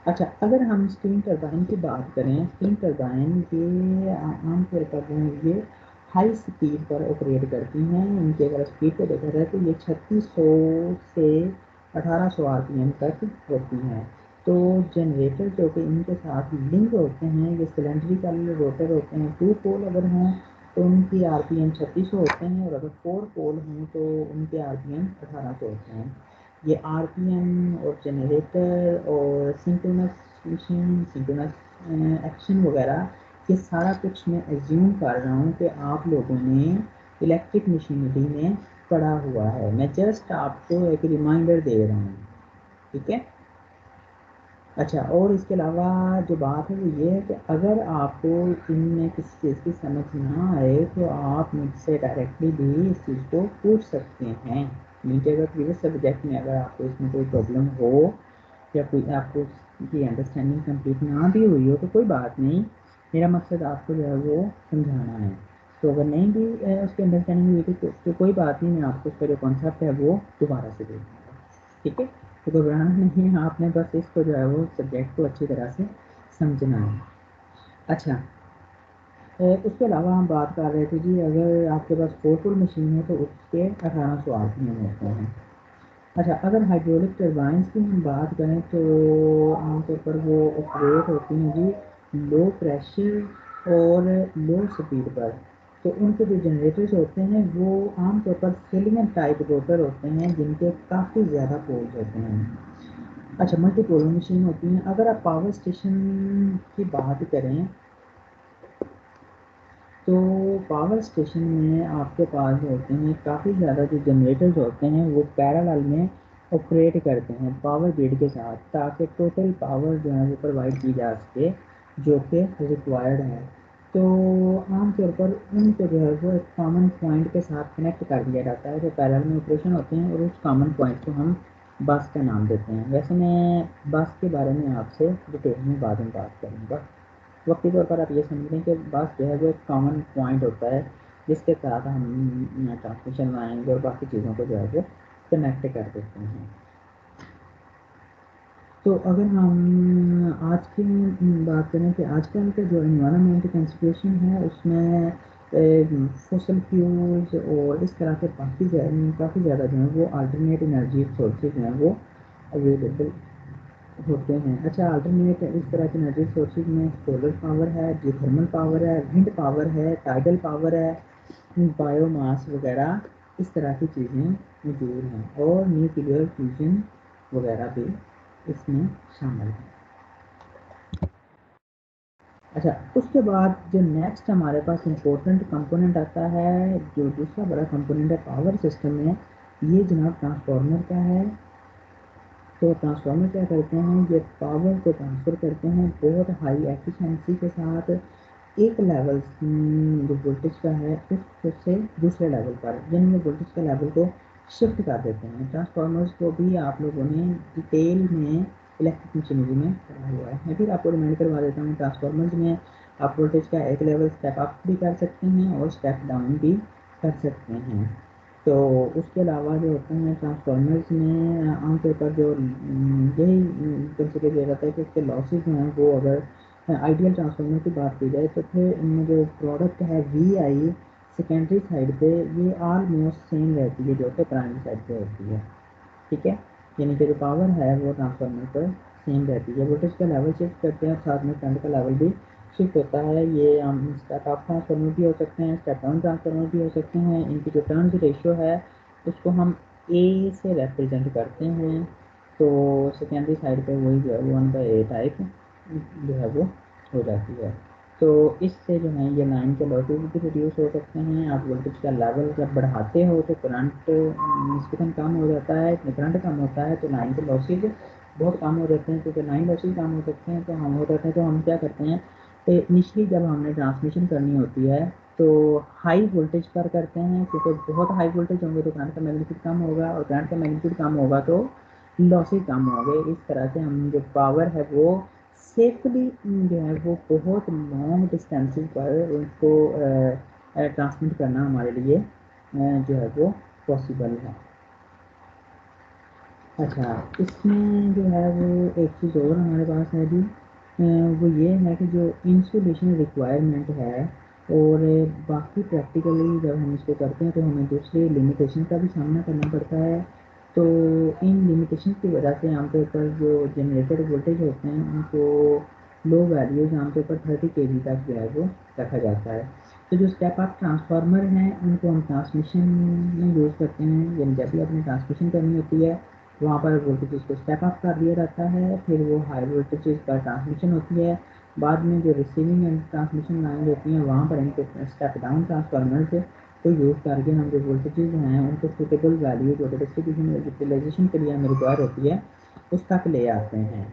अच्छा, अगर हम स्टीम टरबाइन की बात करें, स्टीम टरबाइन ये आम तौर पर जो है ये हाई स्पीड पर ऑपरेट करती हैं। इनकी अगर स्पीड को देखा जाए तो ये 3600 से 1800 आरपीएम तक होती हैं। तो जनरेटर जो कि इनके साथ लिंक होते हैं ये सिलेंड्रिकल रोटर होते हैं, टू पोल अगर हों तो उनकी आरपीएम 3600 होते हैं, और अगर फोर पोल हों तो उनके आरपीएम 1800 होते हैं। ये आरपीएम और जनरेटर और सिंक्रोनस मशीन, सिंक्रोनस एक्शन वगैरह ये सारा कुछ मैं एज्यूम कर रहा हूँ कि आप लोगों ने इलेक्ट्रिक मशीनरी में पढ़ा हुआ है। मैं जस्ट आपको एक रिमाइंडर दे रहा हूँ, ठीक है। अच्छा, और इसके अलावा जो बात है वो ये है कि अगर आपको इनमें किसी चीज़ की समझ ना आए तो आप मुझसे डायरेक्टली भी इस चीज़ को पूछ सकते हैं। नीचे अगर प्रीवियस सब्जेक्ट में अगर आपको इसमें कोई प्रॉब्लम हो या कोई आपको की अंडरस्टैंडिंग कंप्लीट ना भी हुई हो तो कोई बात नहीं, मेरा मकसद आपको जो है वो समझाना है। तो अगर नहीं भी उसकी अंडरस्टैंडिंग हुई थी तो कोई बात नहीं, मैं आपको उसका जो कॉन्सेप्ट है वो दोबारा से दे दूँगा, ठीक है। तो घबराना नहीं है, आपने बस इसको जो है वो सब्जेक्ट को अच्छी तरह से समझना है। अच्छा, उसके अलावा हम बात कर रहे थे जी अगर आपके पास फोर पोल मशीन है तो उसके 1800 आरपीएम होते हैं। अच्छा, अगर हाइड्रोलिक टरबाइंस की हम बात करें तो आमतौर पर वो ऑपरेट होती हैं जी लो प्रेशर और लो स्पीड पर। तो उनके जो जनरेटर्स होते हैं वो आमतौर पर सिलिकॉन टाइप रोटर होते हैं जिनके काफ़ी ज़्यादा पोल्स होते हैं। अच्छा, मल्टीपोल मशीन होती हैं। अगर आप पावर स्टेशन की बात करें तो पावर स्टेशन में आपके पास जो होते हैं काफ़ी ज़्यादा जो जनरेटर्स होते हैं वो पैरेलल में ऑपरेट करते हैं पावर ग्रिड के साथ, ताकि टोटल पावर जो है वो प्रोवाइड की जा सके जो कि रिक्वायर्ड है। तो आमतौर पर उनको जो है वो एक कॉमन पॉइंट के साथ कनेक्ट कर दिया जाता है जो पैरेलल में ऑपरेशन होते हैं, और उस कॉमन पॉइंट को हम बस का नाम देते हैं। वैसे मैं बस के बारे में आपसे डिटेल में बाद में बात करूँगा। वक्ती तौर पर आप ये समझ लें कि बस जो है वो एक कॉमन पॉइंट होता है जिसके साथ हम ट्रांसमिशन लाइन और बाकी चीज़ों को जो है वो कनेक्ट कर देते हैं। तो अगर हम आज की बात करें कि आजकल का जो इन्वायरमेंट का सिचुएशन है उसमें फॉसिल फ्यूल्स और इस तरह के काफ़ी ज़्यादा जो है वो अल्टरनेट एनर्जी सोर्सेज जो हैं वो अवेलेबल होते हैं। अच्छा, अल्टरनेट इस तरह के एनर्जी सोर्सेज में सोलर पावर है, जियोथर्मल पावर है, विंड पावर है, टाइडल पावर है, बायोमास वगैरह इस तरह की चीज़ें मौजूद हैं, और न्यूक्लियर फ्यूजन वगैरह भी इसमें शामिल है। अच्छा, उसके बाद जो नेक्स्ट हमारे पास इम्पोर्टेंट कंपोनेंट आता है, जो दूसरा बड़ा कंपोनेंट है पावर सिस्टम में, ये जनाब ट्रांसफार्मर का है। तो ट्रांसफार्मर क्या करते हैं, ये पावर को ट्रांसफ़र करते हैं बहुत हाई एफिशिएंसी के साथ एक लेवल जो वोल्टेज का है उससे दूसरे लेवल पर, यानी वो वोल्टेज के लेवल को शिफ्ट कर देते हैं। ट्रांसफार्मर्स को भी आप लोगों ने डिटेल में इलेक्ट्रिक मशीनरी में पढ़ा हुआ है। मैं फिर आपको रिमाइंड करवा देता हूँ, ट्रांसफार्मर्स में आप वोल्टेज का एक लेवल स्टेप अप भी कर सकते हैं और स्टेप डाउन भी कर सकते हैं। तो उसके अलावा जो होते हैं ट्रांसफार्मर्स में आमतौर पर जो यही कंसिडर किया जाता है कि उसके लॉसेज जो हैं वो, अगर आइडियल ट्रांसफार्मर की बात की जाए तो फिर इनमें जो प्रोडक्ट है वी आई सेकेंडरी साइड पे ये ऑलमोस्ट सेम रहती है जो कि प्राइमरी साइड पे होती है। ठीक है, यानी कि जो पावर है वो ट्रांसफार्मर पर सेम रहती है। वोल्टेज का लेवल शिफ्ट करते हैं और साथ में करंट का लेवल भी शिफ्ट होता है। ये हम स्टेप अप ट्रांसफार्मर भी हो सकते हैं, स्टेप डाउन ट्रांसफार्मर भी हो सकते हैं। इनकी जो टर्न्स रेशियो है उसको हम ए से रिप्रेजेंट करते हैं। तो सेकेंडरी साइड पे वही जो है 1/A टाइप जो है वो हो जाती है। तो इससे जो है ये लाइन के लॉसेज भी रिड्यूस हो सकते हैं। आप वोल्टेज का लेवल जब बढ़ाते हो तो करंट निस्बतन कम हो जाता है, करंट कम होता है तो लाइन के लॉसेज बहुत कम हो जाते हैं। क्योंकि लाइन लॉसेज कम हो सकते हैं तो हम हो जाते हैं, तो हम क्या करते हैं इनिशियली जब हमने ट्रांसमिशन करनी होती है तो हाई वोल्टेज पर करते हैं, क्योंकि बहुत हाई वोल्टेज होंगे तो करंट का मैग्नीट्यूड कम होगा, और करंट का मैग्नीट्यूड कम होगा तो लॉसेज कम होंगे। इस तरह से हम जो पावर है वो सेफली जो है वो बहुत लॉन्ग डिस्टेंसेस पर उसको ट्रांसमिट करना हमारे लिए जो है वो पॉसिबल है। अच्छा, इसमें जो है वो एक चीज़ और हमारे पास है जी, वो ये है कि जो इंसुलेशन रिक्वायरमेंट है और बाकी प्रैक्टिकली जब हम इसको करते हैं तो हमें दूसरे लिमिटेशन का भी सामना करना पड़ता है। तो इन लिमिटेशन की वजह से आमतौर पर जो जनरेटेड वोल्टेज होते हैं उनको लो वैल्यूज़ आमतौर पर 30 kV तक जो है वो रखा जाता है। तो जो स्टेप अप ट्रांसफार्मर हैं उनको हम ट्रांसमिशन में यूज़ करते हैं, यानी जब भी अपनी ट्रांसमिशन करनी होती है वहाँ पर वोल्टेज को स्टेप अप कर दिया जाता है, फिर वो हाई वोल्टेज पर ट्रांसमिशन होती है। बाद में जो रिसीविंग एंड ट्रांसमिशन लाइन होती हैं वहाँ पर इनको स्टेप डाउन ट्रांसफार्मर को यूज़ करके हम जो वोल्टेजेस हैं उनको सुटेबल वैल्यू जो डिस्ट्रीब्यूशन यूटिलाइजेशन के लिए हमें रिक्वायर होती है उस तक ले आते हैं।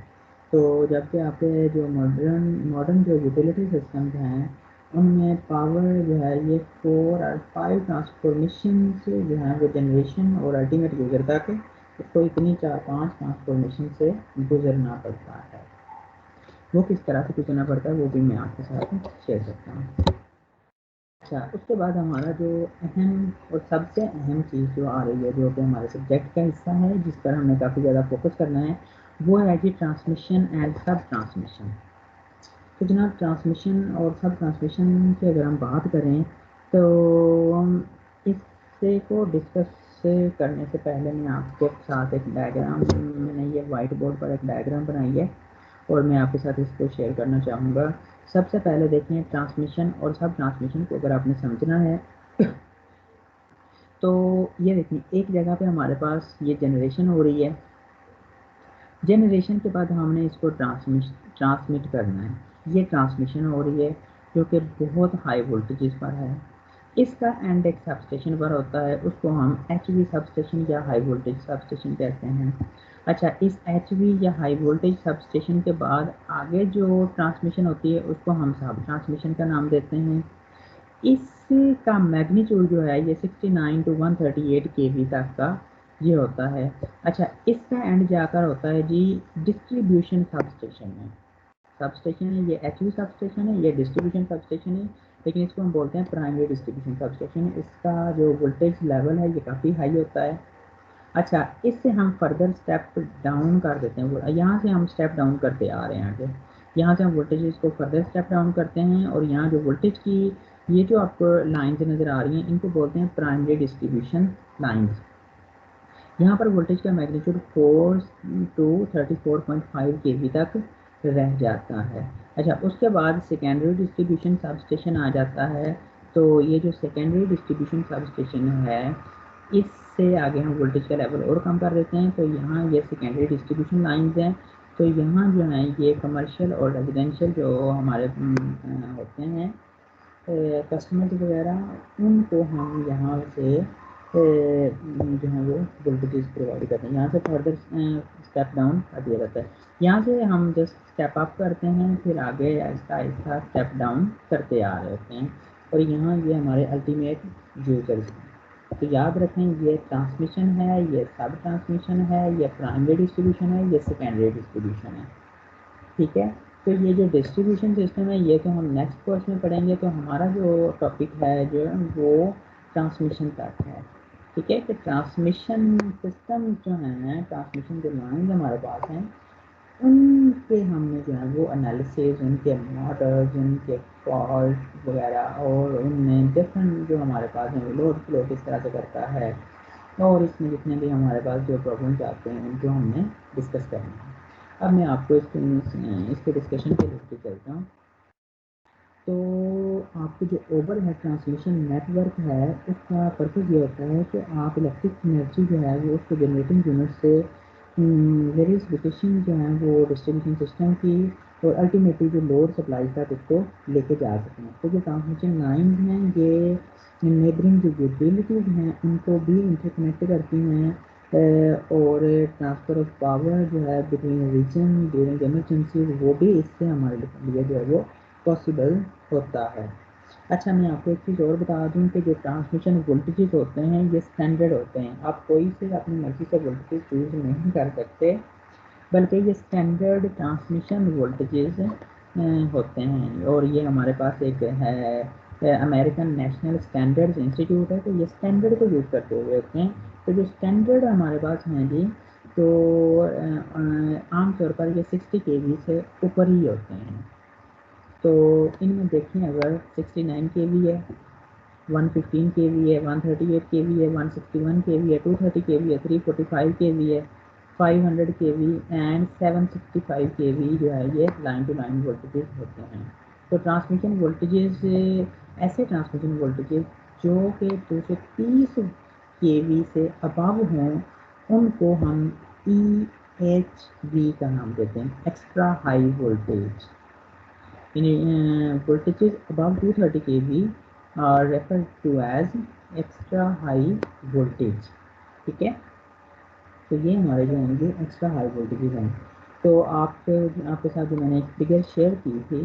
तो जबकि आपके जो मॉडर्न मॉडर्न जो यूटिलिटी सिस्टम्स हैं उनमें पावर जो है ये 4 और 5 ट्रांसफॉर्मेशन से जो है वो जनरेशन और अल्टीमेट यूज़र तक उसको इतनी 4-5 ट्रांसफॉर्मेशन से गुजरना पड़ता है। वो किस तरह से गुजरना पड़ता है वो भी मैं आपके साथ शेयर करता हूँ। अच्छा, उसके बाद हमारा जो अहम और सबसे अहम चीज़ जो आ रही है जो कि हमारे सब्जेक्ट का हिस्सा है जिस पर हमें काफ़ी ज़्यादा फोकस करना है वो है कि ट्रांसमिशन एंड सब ट्रांसमिशन। तो जनाब ट्रांसमिशन और सब ट्रांसमिशन की अगर हम बात करें तो इससे को डिस्कस करने से पहले मैं आपके साथ एक डायग्राम, मैंने ये वाइट बोर्ड पर एक डायग्राम बनाई है और मैं आपके साथ इसको शेयर करना चाहूँगा। सबसे पहले देखें ट्रांसमिशन और सब ट्रांसमिशन को अगर आपने समझना है तो ये देखिए एक जगह पे हमारे पास ये जनरेशन हो रही है, जनरेशन के बाद हमने इसको ट्रांसमिट करना है, ये ट्रांसमिशन हो रही है जो कि बहुत हाई वोल्टेज पर है। इसका एंड एक सबस्टेशन पर होता है, उसको हम एचवी सबस्टेशन या हाई वोल्टेज सबस्टेशन कहते हैं। अच्छा, इस एचवी या हाई वोल्टेज सबस्टेशन के बाद आगे जो ट्रांसमिशन होती है उसको हम सब ट्रांसमिशन का नाम देते हैं। इसका मैग्नीट्यूड जो है ये 69 टू 138 केवी तक का ये होता है। अच्छा, इसका एंड जाकर होता है जी डिस्ट्रीब्यूशन सबस्टेशन में। सबस्टेशन है ये एचवी सबस्टेशन है, ये डिस्ट्रीब्यूशन सबस्टेशन है, लेकिन इसको हम बोलते हैं प्राइमरी डिस्ट्रीब्यूशन सबस्टेशन। इसका जो वोल्टेज लेवल है ये काफ़ी हाई होता है। अच्छा, इससे हम फर्दर स्टेप डाउन कर देते हैं, यहाँ से हम स्टेप डाउन करते आ रहे हैं आगे, यहाँ से हम वोल्टेज को फर्दर स्टेप डाउन करते हैं और यहाँ जो वोल्टेज की ये जो आपको लाइन्स नज़र आ रही हैं इनको बोलते हैं प्राइमरी डिस्ट्रीब्यूशन लाइन्स। यहाँ पर वोल्टेज का मैग्नीट्यूड 4 टू 34.5 केवी तक रह जाता है। अच्छा, उसके बाद सेकेंडरी डिस्ट्रीब्यूशन सबस्टेशन आ जाता है। तो ये जो सेकेंडरी डिस्ट्रीब्यूशन सबस्टेशन है इससे आगे हम वोल्टेज का लेवल और कम कर देते हैं। तो यहाँ ये सेकेंडरी डिस्ट्रीब्यूशन लाइन्स हैं। तो यहाँ जो है ये कमर्शियल और रेजिडेंशियल जो हमारे होते हैं कस्टमर्स वगैरह, उनको हम यहाँ से जो है वो वोल्टेजेस प्रोवाइड करते हैं। यहाँ से फर्दर स्टेप डाउन कर दिया जाता है। यहाँ से हम जस्ट स्टेप अप करते हैं, फिर आगे आहिस्ता आहिस्ता स्टेप डाउन करते आ रहे होते हैं। और यहाँ ये हमारे अल्टीमेट यूजर्स हैं। तो याद रखें ये ट्रांसमिशन है, ये सब ट्रांसमिशन है, ये प्राइमरी डिस्ट्रीब्यूशन है, ये सेकेंडरी डिस्ट्रीब्यूशन है। ठीक है, तो ये जो डिस्ट्रीब्यूशन सिस्टम है ये तो हम नेक्स्ट कोर्स में पढ़ेंगे। तो हमारा जो टॉपिक है जो वो ट्रांसमिशन तक है। ठीक है, कि ट्रांसमिशन सिस्टम जो है, ट्रांसमिशन जो लाइन हमारे पास हैं उनके हमने जो है वो एनालिसिस, उनके मॉडल्स, उनके फॉल्ट वगैरह और उनमें डिफरेंट जो हमारे पास है लोड फ्लो किस तरह से करता है और इसमें जितने भी हमारे पास जो प्रॉब्लम्स आते हैं उनको हमने डिस्कस करना है। अब मैं आपको इसके डिस्कशन के लेके चलता हूँ। तो आपकी जो ओवर हेड ट्रांसमिशन नेटवर्क है उसका पर्पज़ ये होता है कि आप इलेक्ट्रिक एनर्जी जो है वो उसको जनरेटिंग यूनिट से वेरियस लोकेशन जो है वो डिस्ट्रीब्यूशन सिस्टम की और अल्टीमेटली जो लोड सप्लाई तक उसको लेके जा सकें। तो जो ट्रांसमिशन लाइन हैं ये नेबरिंग जो यूटिलिटीज़ हैं उनको भी इंटरकनेक्ट करती हैं और ट्रांसफ़र ऑफ पावर जो है बिटवीन रीजन ड्यूरिंग इमरजेंसी वो भी इससे हमारे लिए जो है वो पॉसिबल होता है। अच्छा, मैं आपको एक चीज़ और बता दूं कि जो ट्रांसमिशन वोल्टेजेस होते हैं ये स्टैंडर्ड होते हैं। आप कोई से अपनी मर्ज़ी से वोल्टेज चूज़ नहीं कर सकते, बल्कि ये स्टैंडर्ड ट्रांसमिशन वोल्टेजेस होते हैं। और ये हमारे पास एक है अमेरिकन नेशनल स्टैंडर्ड्स इंस्टीट्यूट है, तो ये स्टैंडर्ड को यूज़ करते हुए होते हैं। तो जो स्टैंडर्ड हमारे पास हैं जी, तो आमतौर पर ये 60 केवी से ऊपर ही होते हैं। तो इनमें देखें अगर 69 केवी है, 115 केवी है, 138 केवी है, 161 केवी है, 230 केवी है, 345 केवी है, 500 केवी एंड 765 केवी जो है ये लाइन टू लाइन वोल्टेजेस होते हैं। तो ट्रांसमिशन वोल्टेजेस ऐसे ट्रांसमिशन वोल्टेजेस जो कि 230 केवी से अबव हों उनको हम EHV का नाम देते हैं, extra high voltage. voltages above 230 kV are referred to as extra high voltage। ठीक है, तो ये हमारे जो होंगे एक्स्ट्रा हाई वोल्टेज हैं। तो आपके साथ जो मैंने एक फिगर शेयर की थी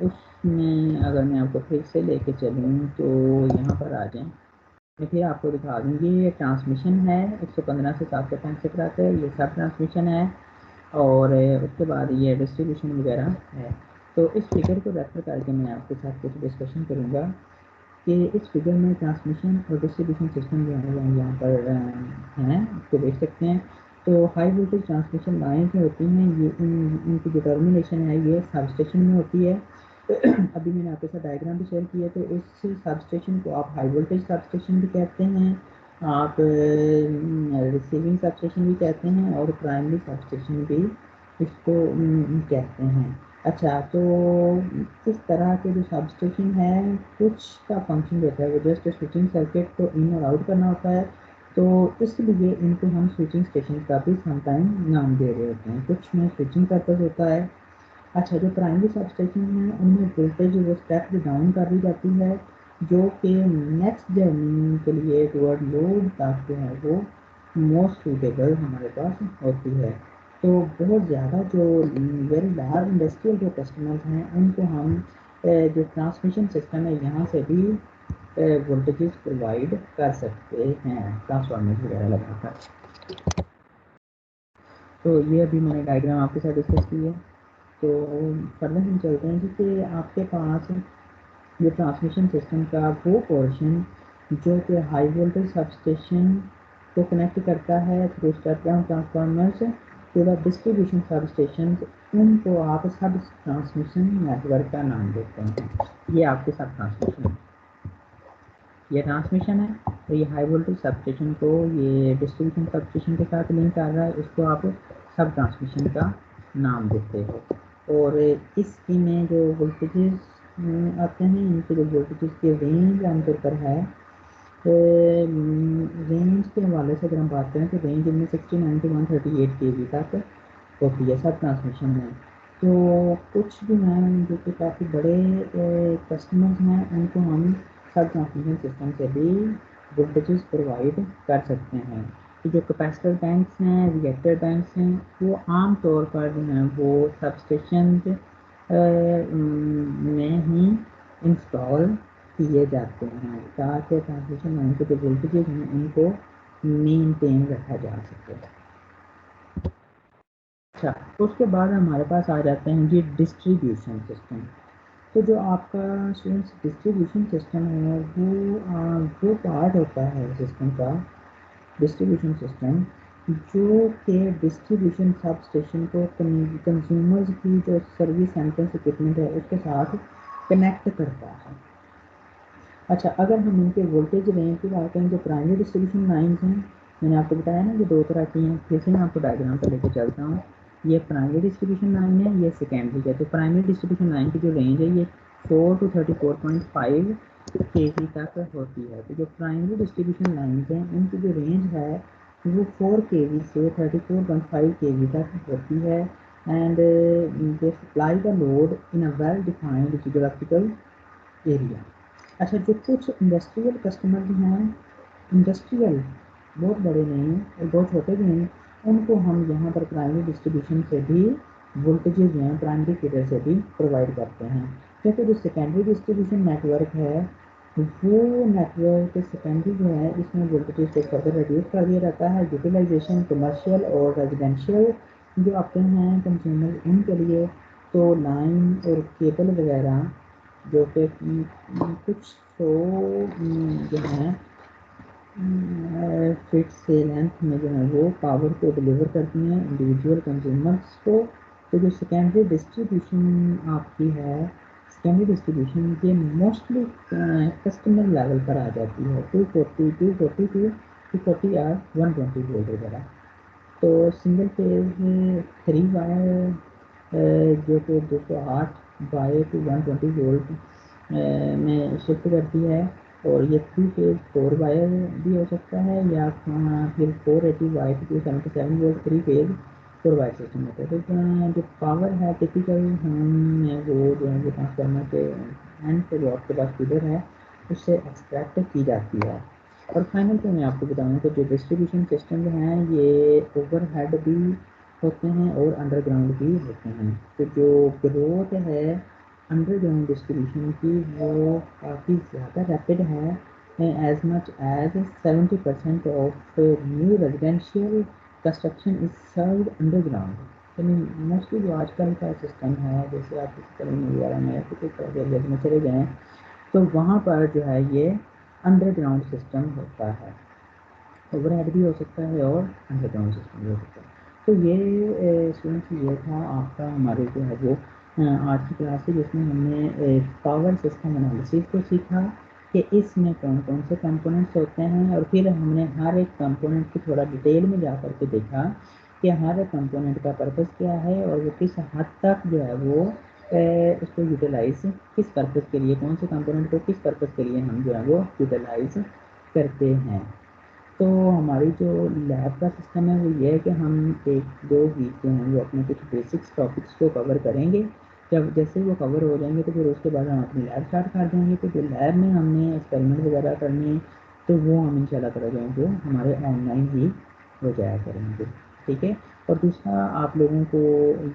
उसमें अगर मैं आपको फिर से लेके चलूँ तो यहाँ पर आ जाएं, मैं फिर आपको दिखा दूँगी। ये ट्रांसमिशन है 115 से 765 तक, ये सब ट्रांसमिशन है और उसके बाद ये डिस्ट्रीब्यूशन वगैरह है। तो इस फिगर को रेफर करके मैं आपके साथ कुछ डिस्कशन करूँगा कि इस फिगर में ट्रांसमिशन और डिस्ट्रीब्यूशन सिस्टम जो है वो हम यहाँ पर हैं उसको देख सकते हैं। तो हाई वोल्टेज ट्रांसमिशन लाइन जो होती हैं ये इनकी जो टर्मिनेशन है ये सब स्टेशन में होती है। अभी मैंने आपके साथ डायग्राम भी शेयर किया। तो इस सब स्टेशन को आप हाई वोल्टेज सब स्टेशन भी कहते हैं, आप रिसीविंग सब स्टेशन भी कहते हैं और प्राइमरी सब स्टेशन भी इसको कहते हैं। अच्छा, तो इस तरह के जो सबस्टेशन है कुछ का फंक्शन देता है, वो जस्ट स्विचिंग सर्किट को इन और आउट करना होता है, तो इसलिए इनको हम स्विचिंग स्टेशन का भी समटाइम नाम दे रहे होते हैं। कुछ में स्विचिंग पर्पज़ होता है। अच्छा, जो प्राइमरी सबस्टेशन है उनमें वोल्टेज वो स्टेप डाउन कर दी जाती है, जो कि नेक्स्ट जर्नी के लिए टुवर्ड लोड तक जो है वो मोस्ट सूटेबल हमारे पास होती है। तो बहुत ज़्यादा जो वेरी लार्ज इंडस्ट्रियल जो कस्टमर्स हैं उनको हम जो ट्रांसमिशन सिस्टम है यहाँ से भी वोल्टेजेस प्रोवाइड कर सकते हैं ट्रांसफार्मर वगैरह लगाकर। तो ये अभी मैंने डायग्राम आपके साथ डिस्कस की है। तो फर्दर हम चलते हैं कि आपके पास ये ट्रांसमिशन सिस्टम का वो पोर्शन जो कि हाई वोल्टेज सबस्टेशन को कनेक्ट करता है through step down transformers to the distribution substation, उनको आप सब ट्रांसमिशन नेटवर्क का नाम देते हैं। ये आपके सब ट्रांसमिशन है, ये ट्रांसमिशन है। तो ये हाई वोल्टेज सबस्टेशन को ये डिस्ट्रीब्यूशन सबस्टेशन के साथ लिंक कर रहा है, इसको आप सब ट्रांसमिशन का नाम देते हो। और इसकी में जो वोल्टेजेस आते हैं, इनके जो वोल्टेजेस की रेंज आमतौर पर है, रेंज के हवाले से अगर हम बात करें तो रेंज इनमें 69 to 138 kV तक होती है सब ट्रांसमिशन में। तो कुछ जो हैं जो कि काफ़ी बड़े कस्टमर्स हैं उनको हम सब ट्रांसमिशन सिस्टम से भी वोल्टेजेस प्रोवाइड कर सकते हैं। तो जो कैपेसिटर बैंक्स हैं, रिएक्टर बैंक्स हैं, वो आम तौर पर जो हैं वो सबस्टेशन में ही इंस्टॉल किए जाते हैं ताकि ट्रांसमिशन लाइन के जो वोल्टेजेस हैं उनको मेनटेन रखा जा सके। अच्छा, उसके बाद हमारे पास आ जाते हैं जी डिस्ट्रीब्यूशन सिस्टम। तो जो आपका स्टूडेंट्स डिस्ट्रीब्यूशन सिस्टम है वो पार्ट होता है सिस्टम का, डिस्ट्रीब्यूशन सिस्टम, जो कि डिस्ट्रीब्यूशन सब स्टेशन को कंज्यूमर्स की जो सर्विस सेंटर्स इक्विपमेंट है उसके साथ कनेक्ट करता है। अच्छा, अगर हम इनके वोल्टेज रेंज की बात करें, जो प्राइमरी डिस्ट्रीब्यूशन लाइन्स हैं, मैंने आपको बताया ना कि दो तरह की हैं, फिर से मैं आपको डायग्राम पर लेकर चलता हूँ। ये प्राइमरी डिस्ट्रीब्यूशन लाइन है, ये सेकेंडरी है। तो प्राइमरी डिस्ट्रीब्यूशन लाइन की जो रेंज है ये 4 to 34.5 kV तक होती है। तो जो प्राइमरी डिस्ट्रीब्यूशन लाइन्स हैं उनकी जो रेंज है वो 4 kV से 34.5 kV तक होती है। And they supply the load in a well defined geographical area. अच्छा, जो कुछ इंडस्ट्रियल कस्टमर हैं, इंडस्ट्रियल बहुत बड़े नहीं और बहुत छोटे भी नहीं, उनको हम यहाँ पर प्राइमरी डिस्ट्रीब्यूशन से भी वोल्टेजेस जो हैं प्राइमरी फीडर से भी प्रोवाइड करते हैं। क्योंकि जो सेकेंडरी डिस्ट्रीब्यूशन नेटवर्क है वो नेटवर्क सेकेंडरी जो है इसमें वोल्टेजेस को फर्दर रिड्यूस कर दिया जाता है। यूटिलाइजेशन कमर्शियल और रेजिडेंशियल जो आते हैं कंज्यूमर उनके लिए, तो लाइन और केबल वगैरह जो कि कुछ तो जो है फिक्स से लेंथ में जो है वो पावर को डिलीवर करती हैं इंडिविजुअल कंज्यूमर्स को। तो जो सेकेंडरी डिस्ट्रीब्यूशन आपकी है, सेकेंडरी डिस्ट्रीब्यूशन ये मोस्टली कस्टमर लेवल पर आ जाती है, 240, 242, 240 और 120 वोल्ट वगैरह। तो सिंगल फेज 3 वायर जो कि 208 बाई टू 120 वोल्ट में शिफ्ट करती है, और ये 3 फेज 4 वायर भी हो सकता है या फिर 480 Y to 77 volt 3 phase 4 wire system होता है। तो जो पावर है टिपिकल हम वो जो है वो ट्रांसफार्मर के एंड से जो आपके पास फीडर है उससे एक्सट्रैक्ट की जाती है। और फाइनल पे मैं आपको बताऊँ कि जो डिस्ट्रीब्यूशन सिस्टम हैं ये ओवरहेड भी होते हैं और अंडरग्राउंड भी होते हैं। तो जो ग्रोथ है अंडरग्राउंड डिस्ट्रीब्यूशन की वो काफ़ी ज़्यादा रैपिड है, as much as 70% of new residential construction is served underground. यानी मोस्टली जो आजकल का सिस्टम है, जैसे आप कहीं वगैरह में किसी एरिया में चले जाएँ तो वहाँ पर जो है ये अंडरग्राउंड सिस्टम होता है, ओवरहेड भी हो सकता है और अंडरग्राउंड सिस्टम भी हो सकता है। तो ये स्टूडेंट्स ये था आपका हमारे जो है वो आज की क्लास है, जिसमें हमने पावर सिस्टम एनालिसिस को सीखा कि इसमें कौन कौन से कंपोनेंट्स होते हैं, और फिर हमने हर एक कंपोनेंट को थोड़ा डिटेल में जा कर के देखा कि हर कंपोनेंट का पर्पस क्या है और वो किस हद तक जो है वो उसको यूटिलाइज किस पर्पस के लिए, कौन से कंपोनेंट को किस पर्पस के लिए हम जो है वो यूटिलाइज करते हैं। तो हमारी जो लैब का सिस्टम है वो ये है कि हम 1-2 वीक जो हैं वो अपने कुछ बेसिक्स टॉपिक्स को कवर करेंगे। जब जैसे वो कवर हो जाएंगे तो फिर उसके बाद हम अपनी लैब स्टार्ट कर देंगे। तो जो लैब में हमने एक्सपेरिमेंट वगैरह करने हैं तो वो हम इंशाल्लाह ताला जो है वो हमारे ऑनलाइन ही हो जाया करेंगे, ठीक है। और दूसरा आप लोगों को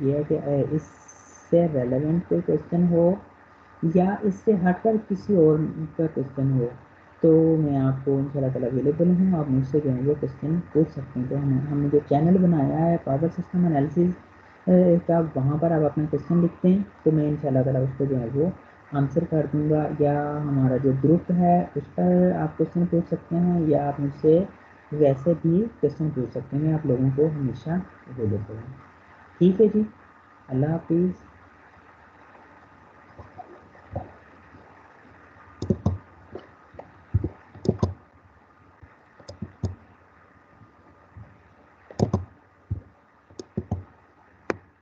ये है कि इससे रेलेवेंट कोई क्वेश्चन हो या इससे हटकर किसी और का क्वेश्चन हो तो मैं आपको इंशाल्लाह ताला अवेलेबल हूँ, आप मुझसे जो है वो क्वेश्चन पूछ सकते हैं। तो हमने जो चैनल बनाया है पावर सिस्टम एनालिसिस का, वहाँ पर आप अपना क्वेश्चन लिखते हैं तो मैं इंशाल्लाह ताला उसको जो है वो आंसर कर दूँगा, या हमारा जो ग्रुप है उस पर आप क्वेश्चन पूछ सकते हैं, या आप मुझसे वैसे भी क्वेश्चन पूछ सकते हैं। मैं आप लोगों को हमेशा अवेलेबल हूँ, ठीक है जी। अल्लाह हाफिज़।